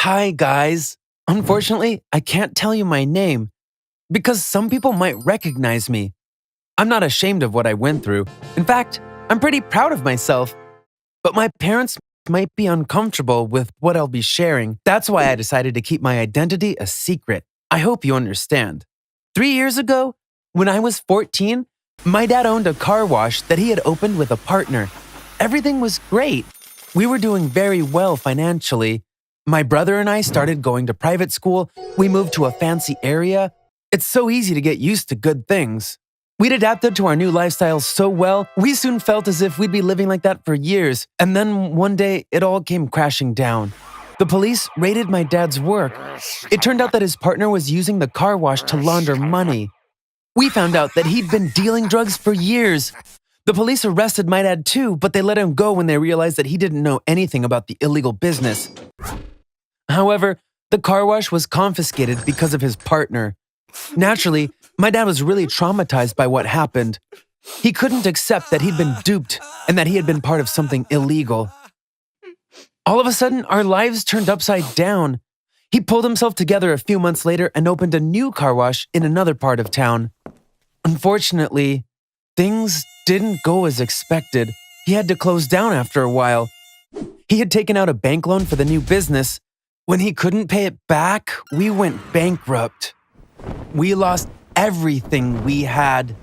Hi, guys. Unfortunately, I can't tell you my name because some people might recognize me. I'm not ashamed of what I went through. In fact, I'm pretty proud of myself. But my parents might be uncomfortable with what I'll be sharing. That's why I decided to keep my identity a secret. I hope you understand. 3 years ago, when I was 14, my dad owned a car wash that he had opened with a partner. Everything was great. We were doing very well financially. My brother and I started going to private school. We moved to a fancy area. It's so easy to get used to good things. We'd adapted to our new lifestyle so well, we soon felt as if we'd be living like that for years. And then one day, it all came crashing down. The police raided my dad's work. It turned out that his partner was using the car wash to launder money. We found out that he'd been dealing drugs for years. The police arrested my dad too, but they let him go when they realized that he didn't know anything about the illegal business. However, the car wash was confiscated because of his partner. Naturally, my dad was really traumatized by what happened. He couldn't accept that he'd been duped and that he had been part of something illegal. All of a sudden, our lives turned upside down. He pulled himself together a few months later and opened a new car wash in another part of town. Unfortunately, things didn't go as expected. He had to close down after a while. He had taken out a bank loan for the new business. When he couldn't pay it back, we went bankrupt. We lost everything we had.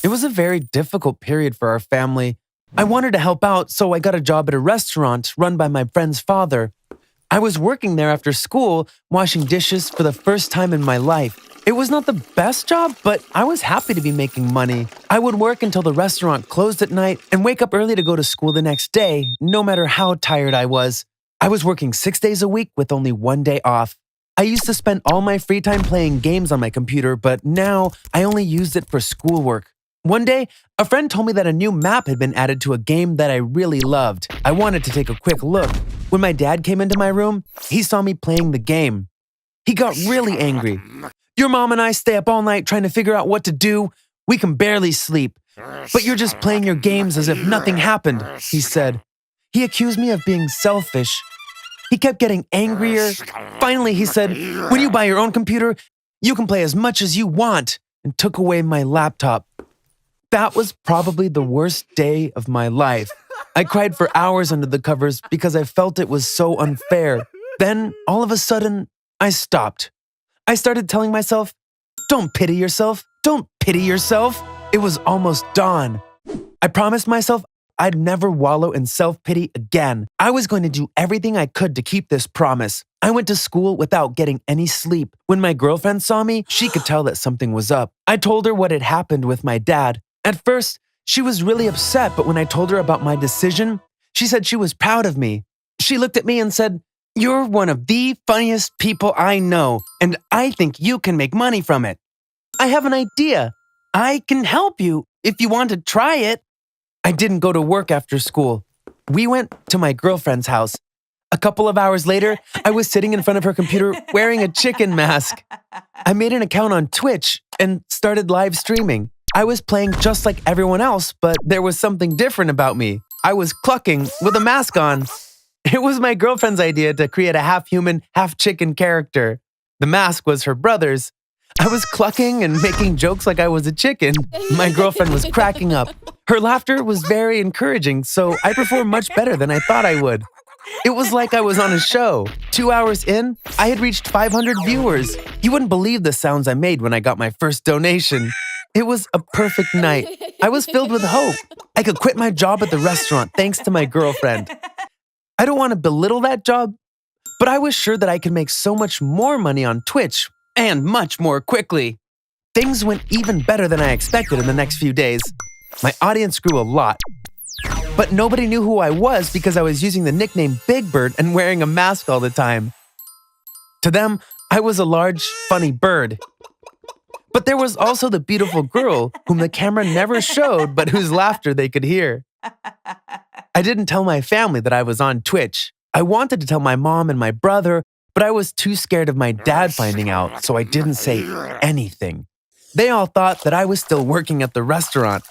It was a very difficult period for our family. I wanted to help out, so I got a job at a restaurant run by my friend's father. I was working there after school, washing dishes for the first time in my life. It was not the best job, but I was happy to be making money. I would work until the restaurant closed at night and wake up early to go to school the next day, no matter how tired I was. I was working 6 days a week with only one day off. I used to spend all my free time playing games on my computer, but now I only used it for schoolwork. One day, a friend told me that a new map had been added to a game that I really loved. I wanted to take a quick look. When my dad came into my room, he saw me playing the game. He got really angry. "Your mom and I stay up all night trying to figure out what to do. We can barely sleep. But you're just playing your games as if nothing happened," he said. He accused me of being selfish. He kept getting angrier. Finally, he said, "When you buy your own computer, you can play as much as you want," and took away my laptop. That was probably the worst day of my life. I cried for hours under the covers because I felt it was so unfair. Then, all of a sudden, I stopped. I started telling myself, "Don't pity yourself. Don't pity yourself." It was almost dawn. I promised myself I'd never wallow in self-pity again. I was going to do everything I could to keep this promise. I went to school without getting any sleep. When my girlfriend saw me, she could tell that something was up. I told her what had happened with my dad. At first, she was really upset, but when I told her about my decision, she said she was proud of me. She looked at me and said, "You're one of the funniest people I know, and I think you can make money from it. I have an idea. I can help you if you want to try it." I didn't go to work after school. We went to my girlfriend's house. A couple of hours later, I was sitting in front of her computer wearing a chicken mask. I made an account on Twitch and started live streaming. I was playing just like everyone else, but there was something different about me. I was clucking with a mask on. It was my girlfriend's idea to create a half-human, half-chicken character. The mask was her brother's. I was clucking and making jokes like I was a chicken. My girlfriend was cracking up. Her laughter was very encouraging, so I performed much better than I thought I would. It was like I was on a show. 2 hours in, I had reached 500 viewers. You wouldn't believe the sounds I made when I got my first donation. It was a perfect night. I was filled with hope. I could quit my job at the restaurant thanks to my girlfriend. I don't want to belittle that job, but I was sure that I could make so much more money on Twitch, and much more quickly. Things went even better than I expected in the next few days. My audience grew a lot. But nobody knew who I was because I was using the nickname Big Bird and wearing a mask all the time. To them, I was a large, funny bird. But there was also the beautiful girl whom the camera never showed but whose laughter they could hear. I didn't tell my family that I was on Twitch. I wanted to tell my mom and my brother, but I was too scared of my dad finding out, so I didn't say anything. They all thought that I was still working at the restaurant.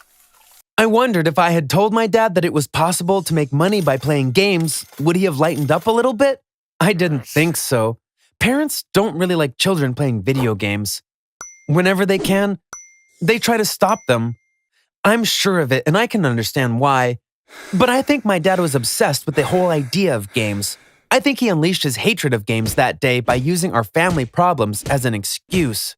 I wondered if I had told my dad that it was possible to make money by playing games, would he have lightened up a little bit? I didn't think so. Parents don't really like children playing video games. Whenever they can, they try to stop them. I'm sure of it, and I can understand why. But I think my dad was obsessed with the whole idea of games. I think he unleashed his hatred of games that day by using our family problems as an excuse.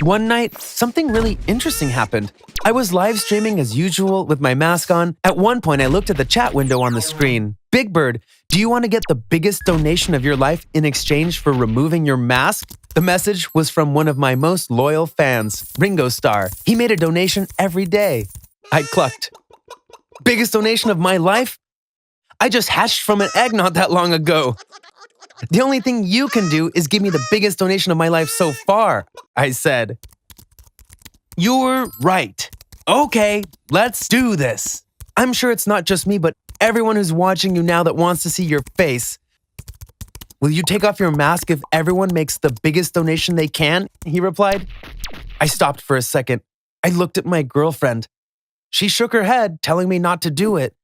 One night, something really interesting happened. I was live streaming as usual with my mask on. At one point, I looked at the chat window on the screen. Big Bird, do you want to get the biggest donation of your life in exchange for removing your mask? The message was from one of my most loyal fans, Ringo Starr. He made a donation every day. I clucked. Biggest donation of my life? I just hatched from an egg not that long ago. The only thing you can do is give me the biggest donation of my life so far, I said. You're right. Okay, let's do this. I'm sure it's not just me, but everyone who's watching you now that wants to see your face. Will you take off your mask if everyone makes the biggest donation they can? He replied. I stopped for a second. I looked at my girlfriend. She shook her head, telling me not to do it.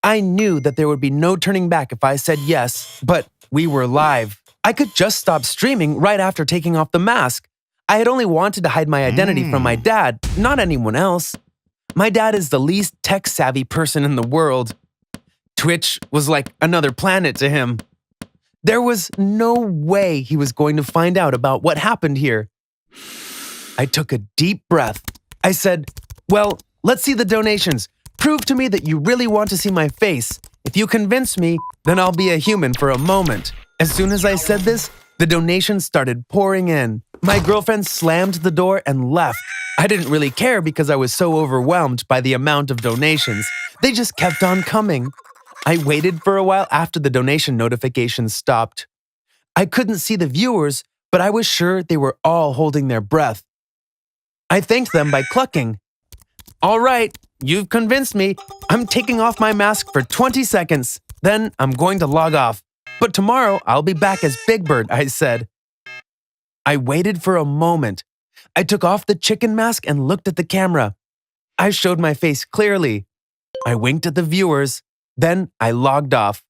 I knew that there would be no turning back if I said yes, but we were live. I could just stop streaming right after taking off the mask. I had only wanted to hide my identity from my dad, not anyone else. My dad is the least tech-savvy person in the world. Twitch was like another planet to him. There was no way he was going to find out about what happened here. I took a deep breath. I said, well, let's see the donations. Prove to me that you really want to see my face. If you convince me, then I'll be a human for a moment. As soon as I said this, the donations started pouring in. My girlfriend slammed the door and left. I didn't really care because I was so overwhelmed by the amount of donations. They just kept on coming. I waited for a while after the donation notifications stopped. I couldn't see the viewers, but I was sure they were all holding their breath. I thanked them by clucking. All right, you've convinced me. I'm taking off my mask for 20 seconds. Then I'm going to log off. But tomorrow I'll be back as Big Bird, I said. I waited for a moment. I took off the chicken mask and looked at the camera. I showed my face clearly. I winked at the viewers. Then I logged off.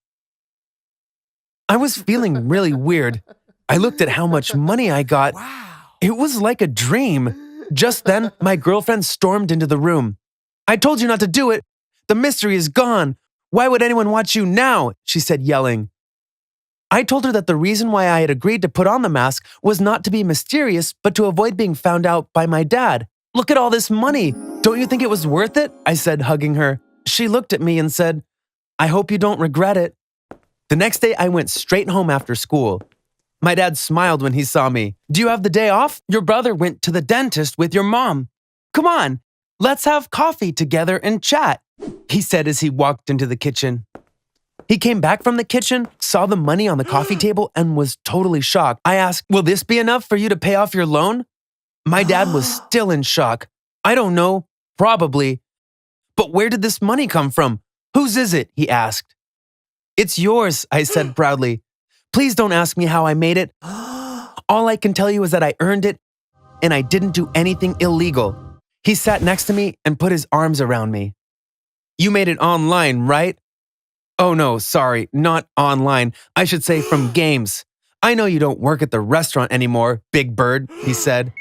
I was feeling really weird. I looked at how much money I got. It was like a dream. Just then, my girlfriend stormed into the room. I told you not to do it. The mystery is gone. Why would anyone watch you now? She said, yelling. I told her that the reason why I had agreed to put on the mask was not to be mysterious, but to avoid being found out by my dad. Look at all this money. Don't you think it was worth it? I said, hugging her. She looked at me and said, I hope you don't regret it. The next day, I went straight home after school. My dad smiled when he saw me. Do you have the day off? Your brother went to the dentist with your mom. Come on, let's have coffee together and chat, he said as he walked into the kitchen. He came back from the kitchen, saw the money on the coffee table, and was totally shocked. I asked, will this be enough for you to pay off your loan? My dad was still in shock. I don't know, probably. But where did this money come from? Whose is it? He asked. It's yours, I said proudly. Please don't ask me how I made it. All I can tell you is that I earned it, and I didn't do anything illegal. He sat next to me and put his arms around me. You made it online, right? Oh no, sorry, not online. I should say from games. I know you don't work at the restaurant anymore, Big Bird, he said.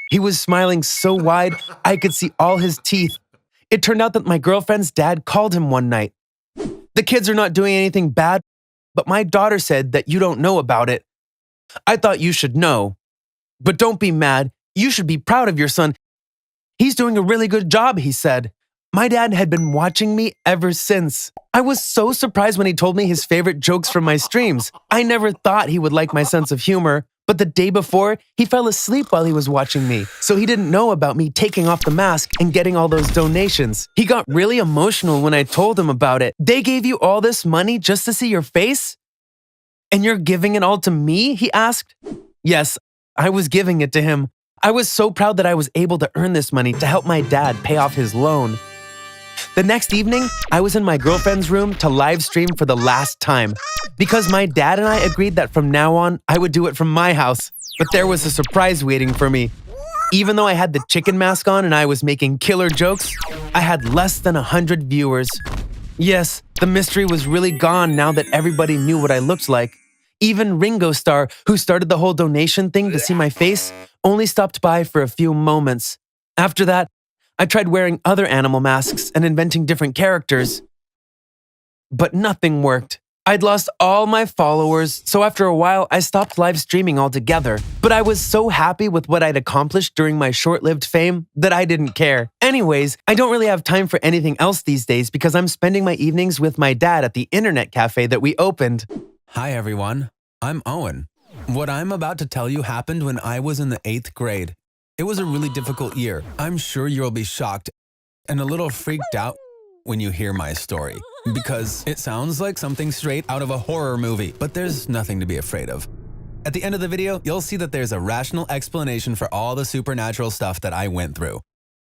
He was smiling so wide, I could see all his teeth. It turned out that my girlfriend's dad called him one night. The kids are not doing anything bad, but my daughter said that you don't know about it. I thought you should know. But don't be mad. You should be proud of your son. He's doing a really good job, he said. My dad had been watching me ever since. I was so surprised when he told me his favorite jokes from my streams. I never thought he would like my sense of humor, but the day before, he fell asleep while he was watching me, so he didn't know about me taking off the mask and getting all those donations. He got really emotional when I told him about it. They gave you all this money just to see your face? And you're giving it all to me? He asked. Yes, I was giving it to him. I was so proud that I was able to earn this money to help my dad pay off his loan. The next evening, I was in my girlfriend's room to live stream for the last time. Because my dad and I agreed that from now on, I would do it from my house. But there was a surprise waiting for me. Even though I had the chicken mask on and I was making killer jokes, I had less than 100 viewers. Yes, the mystery was really gone now that everybody knew what I looked like. Even Ringo Starr, who started the whole donation thing to see my face, only stopped by for a few moments. After that, I tried wearing other animal masks and inventing different characters, but nothing worked. I'd lost all my followers, so after a while, I stopped live streaming altogether. But I was so happy with what I'd accomplished during my short-lived fame that I didn't care. Anyways, I don't really have time for anything else these days because I'm spending my evenings with my dad at the internet cafe that we opened. Hi everyone, I'm Owen. What I'm about to tell you happened when I was in the 8th grade. It was a really difficult year. I'm sure you'll be shocked and a little freaked out when you hear my story, because it sounds like something straight out of a horror movie, but there's nothing to be afraid of. At the end of the video, you'll see that there's a rational explanation for all the supernatural stuff that I went through.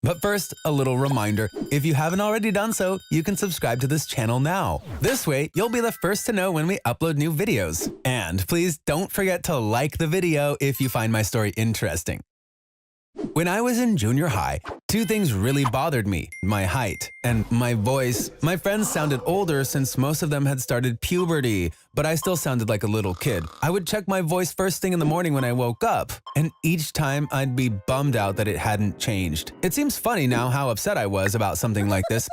But first, a little reminder, if you haven't already done so, you can subscribe to this channel now. This way, you'll be the first to know when we upload new videos. And please don't forget to like the video if you find my story interesting. When I was in junior high, two things really bothered me: my height and my voice. My friends sounded older since most of them had started puberty, but I still sounded like a little kid. I would check my voice first thing in the morning when I woke up, and each time I'd be bummed out that it hadn't changed. It seems funny now how upset I was about something like this,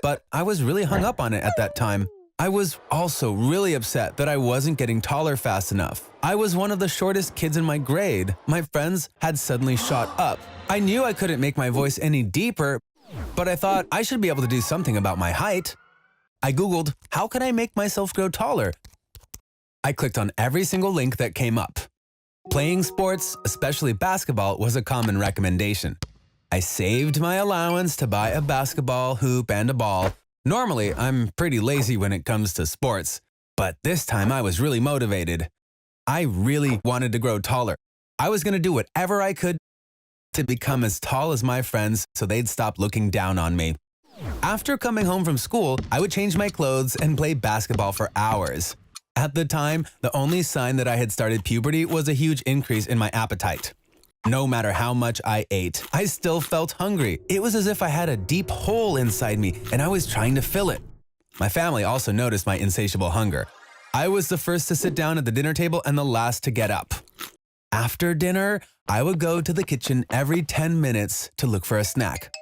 but I was really hung up on it at that time. I was also really upset that I wasn't getting taller fast enough. I was one of the shortest kids in my grade. My friends had suddenly shot up. I knew I couldn't make my voice any deeper, but I thought I should be able to do something about my height. I Googled, how can I make myself grow taller? I clicked on every single link that came up. Playing sports, especially basketball, was a common recommendation. I saved my allowance to buy a basketball hoop and a ball. Normally, I'm pretty lazy when it comes to sports, but this time I was really motivated. I really wanted to grow taller. I was going to do whatever I could to become as tall as my friends so they'd stop looking down on me. After coming home from school, I would change my clothes and play basketball for hours. At the time, the only sign that I had started puberty was a huge increase in my appetite. No matter how much I ate, I still felt hungry. It was as if I had a deep hole inside me and I was trying to fill it. My family also noticed my insatiable hunger. I was the first to sit down at the dinner table and the last to get up. After dinner, I would go to the kitchen every 10 minutes to look for a snack.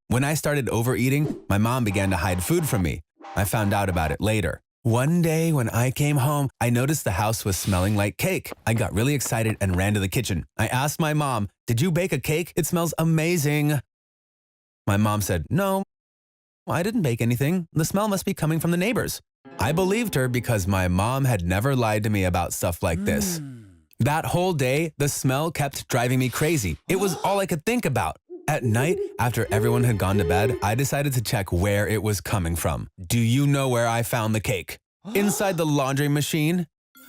When I started overeating, my mom began to hide food from me. I found out about it later. One day when I came home, I noticed the house was smelling like cake. I got really excited and ran to the kitchen. I asked my mom, "Did you bake a cake? It smells amazing." My mom said, "No, I didn't bake anything. The smell must be coming from the neighbors." I believed her because my mom had never lied to me about stuff like this. That whole day, the smell kept driving me crazy. It was all I could think about. At night, after everyone had gone to bed, I decided to check where it was coming from. Do you know where I found the cake? Inside the laundry machine.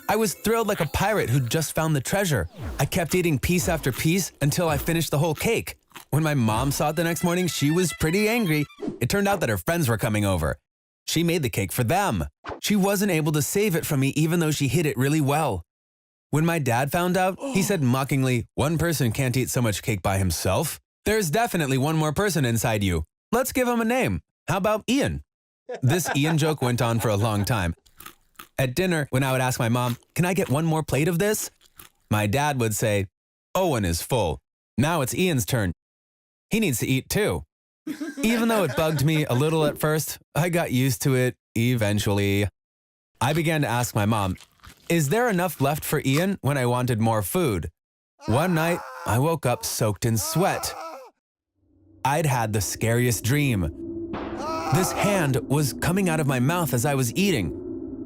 I was thrilled like a pirate who just found the treasure. I kept eating piece after piece until I finished the whole cake. When my mom saw it the next morning, she was pretty angry. It turned out that her friends were coming over. She made the cake for them. She wasn't able to save it from me even though she hid it really well. When my dad found out, he said mockingly, "One person can't eat so much cake by himself. There's definitely one more person inside you. Let's give him a name. How about Ian?" This Ian joke went on for a long time. At dinner, when I would ask my mom, "Can I get one more plate of this?" my dad would say, "Owen is full. Now it's Ian's turn. He needs to eat too." Even though it bugged me a little at first, I got used to it eventually. I began to ask my mom, "Is there enough left for Ian?" when I wanted more food. One night, I woke up soaked in sweat. I'd had the scariest dream. This hand was coming out of my mouth as I was eating.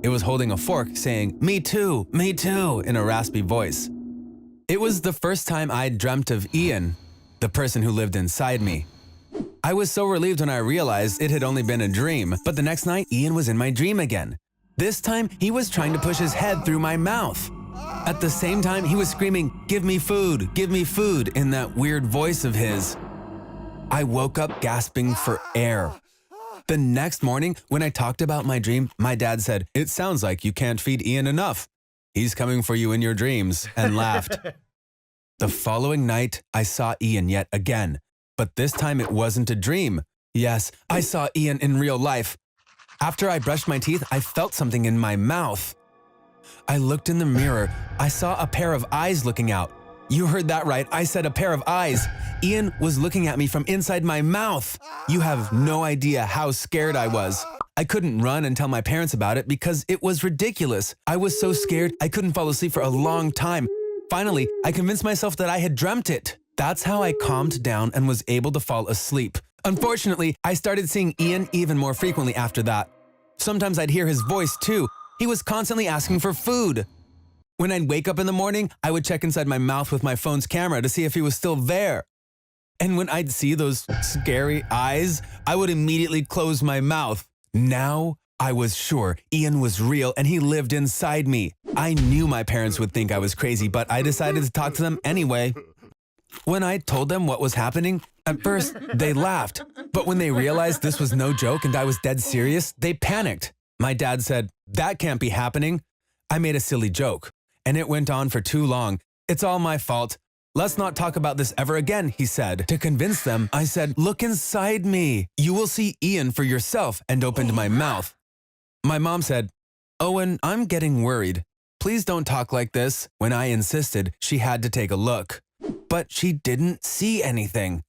It was holding a fork saying, me too," in a raspy voice. It was the first time I'd dreamt of Ian, the person who lived inside me. I was so relieved when I realized it had only been a dream, but the next night Ian was in my dream again. This time, he was trying to push his head through my mouth. At the same time, he was screaming, give me food," in that weird voice of his. I woke up gasping for air. The next morning, when I talked about my dream, my dad said, "It sounds like you can't feed Ian enough. He's coming for you in your dreams," and laughed. The following night, I saw Ian yet again, but this time it wasn't a dream. Yes, I saw Ian in real life. After I brushed my teeth, I felt something in my mouth. I looked in the mirror. I saw a pair of eyes looking out. You heard that right. I said a pair of eyes. Ian was looking at me from inside my mouth. You have no idea how scared I was. I couldn't run and tell my parents about it because it was ridiculous. I was so scared I couldn't fall asleep for a long time. Finally, I convinced myself that I had dreamt it. That's how I calmed down and was able to fall asleep. Unfortunately, I started seeing Ian even more frequently after that. Sometimes I'd hear his voice too. He was constantly asking for food. When I'd wake up in the morning, I would check inside my mouth with my phone's camera to see if he was still there. And when I'd see those scary eyes, I would immediately close my mouth. Now, I was sure Ian was real and he lived inside me. I knew my parents would think I was crazy, but I decided to talk to them anyway. When I told them what was happening, at first they laughed. But when they realized this was no joke and I was dead serious, they panicked. My dad said, "That can't be happening." I made a silly joke, and it went on for too long. "It's all my fault. Let's not talk about this ever again," he said. To convince them, I said, "Look inside me. You will see Ian for yourself," and opened my mouth. My mom said, "Owen, I'm getting worried. Please don't talk like this." When I insisted, she had to take a look. But she didn't see anything.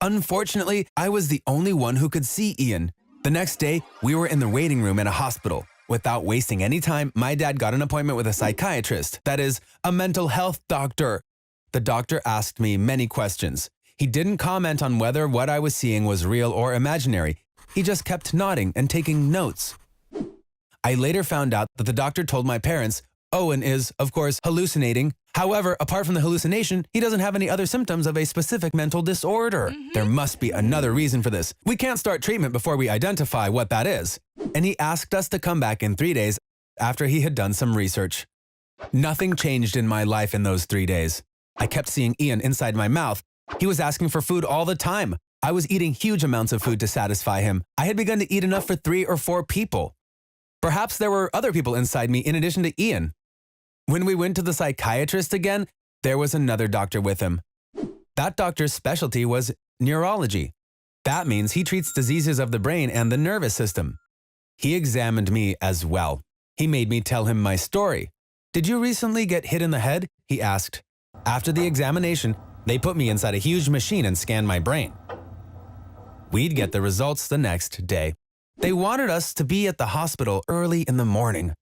Unfortunately, I was the only one who could see Ian. The next day, we were in the waiting room at a hospital. Without wasting any time, my dad got an appointment with a psychiatrist, that is, a mental health doctor. The doctor asked me many questions. He didn't comment on whether what I was seeing was real or imaginary. He just kept nodding and taking notes. I later found out that the doctor told my parents, Owen is, of course, hallucinating. However, apart from the hallucination, he doesn't have any other symptoms of a specific mental disorder. There must be another reason for this. We can't start treatment before we identify what that is. And he asked us to come back in 3 days after he had done some research. Nothing changed in my life in those 3 days. I kept seeing Ian inside my mouth. He was asking for food all the time. I was eating huge amounts of food to satisfy him. I had begun to eat enough for 3 or 4 people. Perhaps there were other people inside me in addition to Ian. When we went to the psychiatrist again, there was another doctor with him. That doctor's specialty was neurology. That means he treats diseases of the brain and the nervous system. He examined me as well. He made me tell him my story. "Did you recently get hit in the head?" he asked. After the examination, they put me inside a huge machine and scanned my brain. We'd get the results the next day. They wanted us to be at the hospital early in the morning.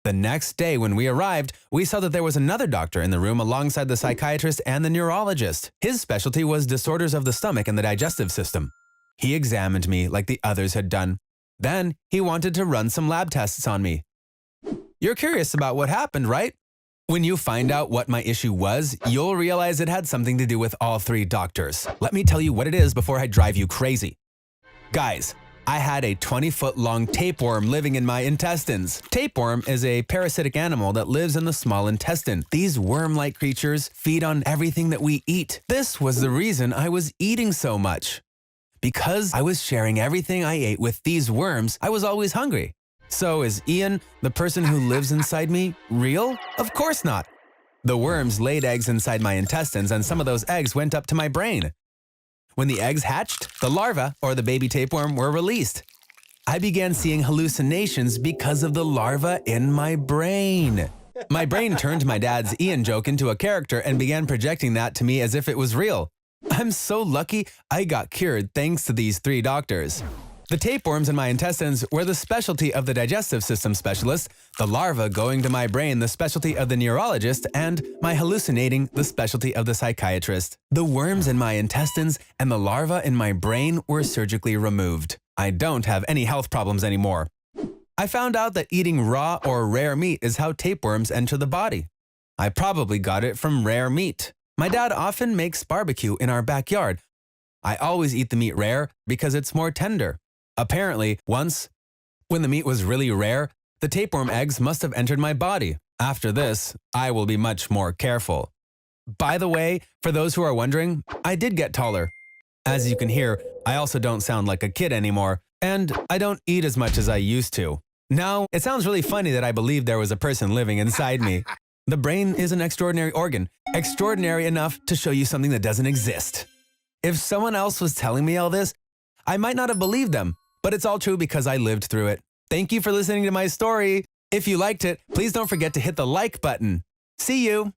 The next day when we arrived, we saw that there was another doctor in the room alongside the psychiatrist and the neurologist. His specialty was disorders of the stomach and the digestive system. He examined me like the others had done. Then he wanted to run some lab tests on me. You're curious about what happened, right? When you find out what my issue was, you'll realize it had something to do with all 3 doctors. Let me tell you what it is before I drive you crazy. Guys, I had a 20-foot-long tapeworm living in my intestines. Tapeworm is a parasitic animal that lives in the small intestine. These worm-like creatures feed on everything that we eat. This was the reason I was eating so much. Because I was sharing everything I ate with these worms, I was always hungry. So is Ian, the person who lives inside me, real? Of course not. The worms laid eggs inside my intestines, and some of those eggs went up to my brain. When the eggs hatched, the larvae, or the baby tapeworm, were released. I began seeing hallucinations because of the larvae in my brain. My brain turned my dad's Ian joke into a character and began projecting that to me as if it was real. I'm so lucky I got cured thanks to these 3 doctors. The tapeworms in my intestines were the specialty of the digestive system specialist, the larva going to my brain the specialty of the neurologist, and my hallucinating the specialty of the psychiatrist. The worms in my intestines and the larva in my brain were surgically removed. I don't have any health problems anymore. I found out that eating raw or rare meat is how tapeworms enter the body. I probably got it from rare meat. My dad often makes barbecue in our backyard. I always eat the meat rare because it's more tender. Apparently, once, when the meat was really rare, the tapeworm eggs must have entered my body. After this, I will be much more careful. By the way, for those who are wondering, I did get taller. As you can hear, I also don't sound like a kid anymore, and I don't eat as much as I used to. Now, it sounds really funny that I believed there was a person living inside me. The brain is an extraordinary organ, extraordinary enough to show you something that doesn't exist. If someone else was telling me all this, I might not have believed them. But it's all true because I lived through it. Thank you for listening to my story. If you liked it, please don't forget to hit the like button. See you!